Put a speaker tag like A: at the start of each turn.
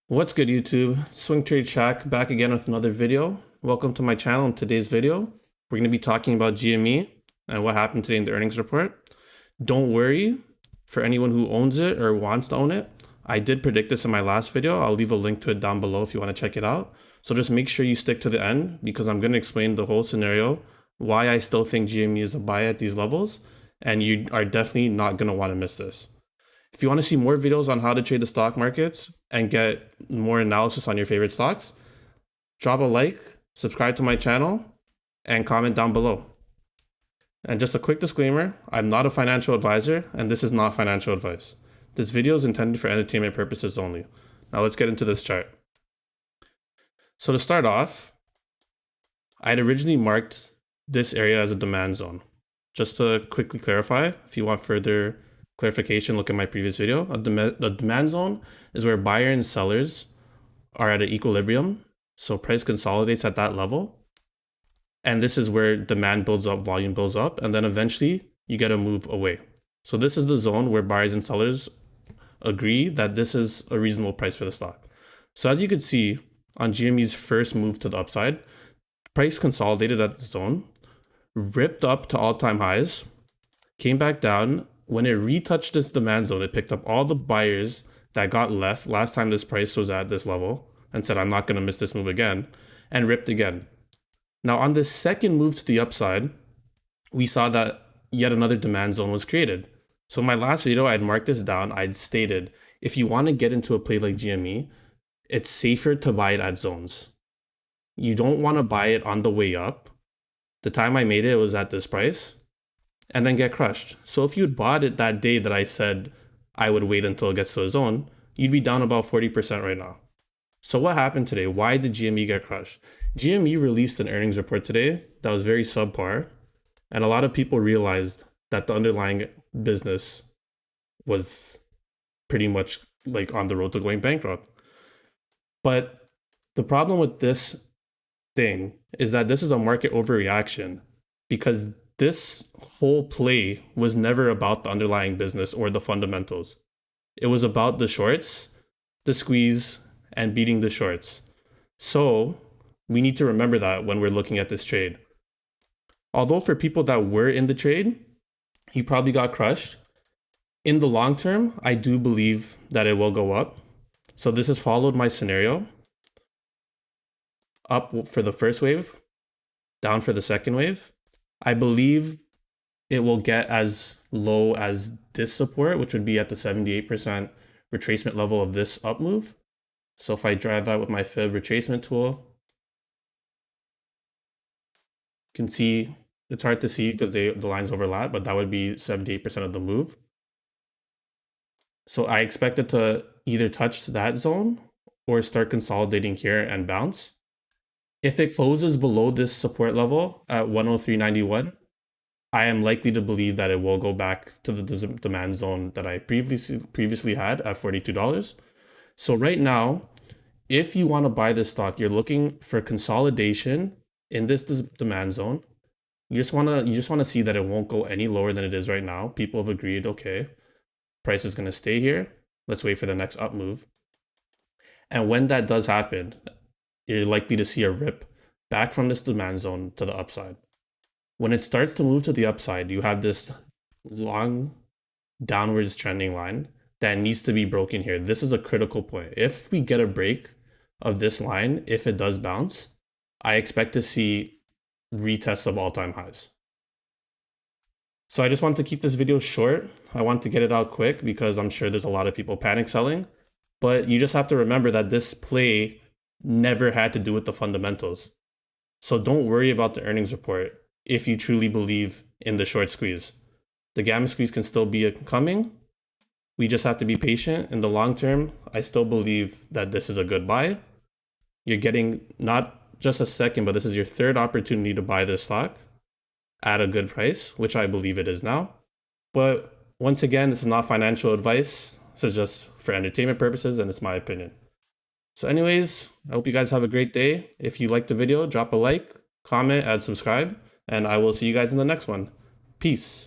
A: What's good, YouTube? Swing Trade Shack back again with another video. Welcome to my channel. In today's video, we're going to be talking about GME and what happened today in the earnings report. Don't worry, for anyone who owns it or wants to own it, I did predict this in my last video. I'll leave a link to it down below if you want to check it out. So just make sure you stick to the end because I'm going to explain the whole scenario, why I still think GME is a buy at these levels, and you are definitely not going to want to miss this. If you want to see more videos on how to trade the stock markets and get more analysis on your favorite stocks, drop a like, subscribe to my channel, and comment down below. And just a quick disclaimer, I'm not a financial advisor, and this is not financial advice. This video is intended for entertainment purposes only. Now let's get into this chart. So to start off, I had originally marked this area as a demand zone. Just to quickly clarify, if you want further clarification, look at my previous video. The demand zone is where buyer and sellers are at an equilibrium. So price consolidates at that level. And this is where demand builds up, volume builds up, and then eventually you get a move away. So this is the zone where buyers and sellers agree that this is a reasonable price for the stock. So as you can see on GME's first move to the upside, price consolidated at the zone, ripped up to all-time highs, came back down. When it retouched this demand zone, it picked up all the buyers that got left last time this price was at this level and said, I'm not going to miss this move again, and ripped again. Now, on this second move to the upside, we saw that yet another demand zone was created. So in my last video, I'd marked this down. I'd stated, if you want to get into a play like GME, it's safer to buy it at zones. You don't want to buy it on the way up. The time I made it was at this price, and then get crushed. So if you'd bought it that day that I said I would wait until it gets to a zone, you'd be down about 40% right now. So what happened today? Why did GME get crushed? GME released an earnings report today that was very subpar, and a lot of people realized that the underlying business was pretty much like on the road to going bankrupt. But the problem with this thing is that this is a market overreaction, because this whole play was never about the underlying business or the fundamentals. It was about the shorts, the squeeze, and beating the shorts. So we need to remember that when we're looking at this trade. Although for people that were in the trade, you probably got crushed. In the long term, I do believe that it will go up. So this has followed my scenario. Up for the first wave, down for the second wave. I believe it will get as low as this support, which would be at the 78% retracement level of this up move. So if I drive that with my fib retracement tool, you can see it's hard to see because the lines overlap, but that would be 78% of the move. So I expect it to either touch that zone or start consolidating here and bounce. If it closes below this support level at 103.91, I am likely to believe that it will go back to the demand zone that I previously had at $42. So right now, if you want to buy this stock, you're looking for consolidation in this demand zone. You just want to see that it won't go any lower than it is right now. People have agreed, okay, price is going to stay here. Let's wait for the next up move. And when that does happen, you're likely to see a rip back from this demand zone to the upside. When it starts to move to the upside, you have this long downwards trending line that needs to be broken here. This is a critical point. If we get a break of this line, if it does bounce, I expect to see retests of all-time highs. So I just want to keep this video short. I want to get it out quick because I'm sure there's a lot of people panic selling. But you just have to remember that this play never had to do with the fundamentals. So don't worry about the earnings report if you truly believe in the short squeeze. The gamma squeeze can still be coming. We just have to be patient. In the long term, I still believe that this is a good buy. You're getting not just a second, but this is your third opportunity to buy this stock at a good price, which I believe it is now. But once again, this is not financial advice. This is just for entertainment purposes, and it's my opinion. So anyways, I hope you guys have a great day. If you liked the video, drop a like, comment, and subscribe, and I will see you guys in the next one. Peace.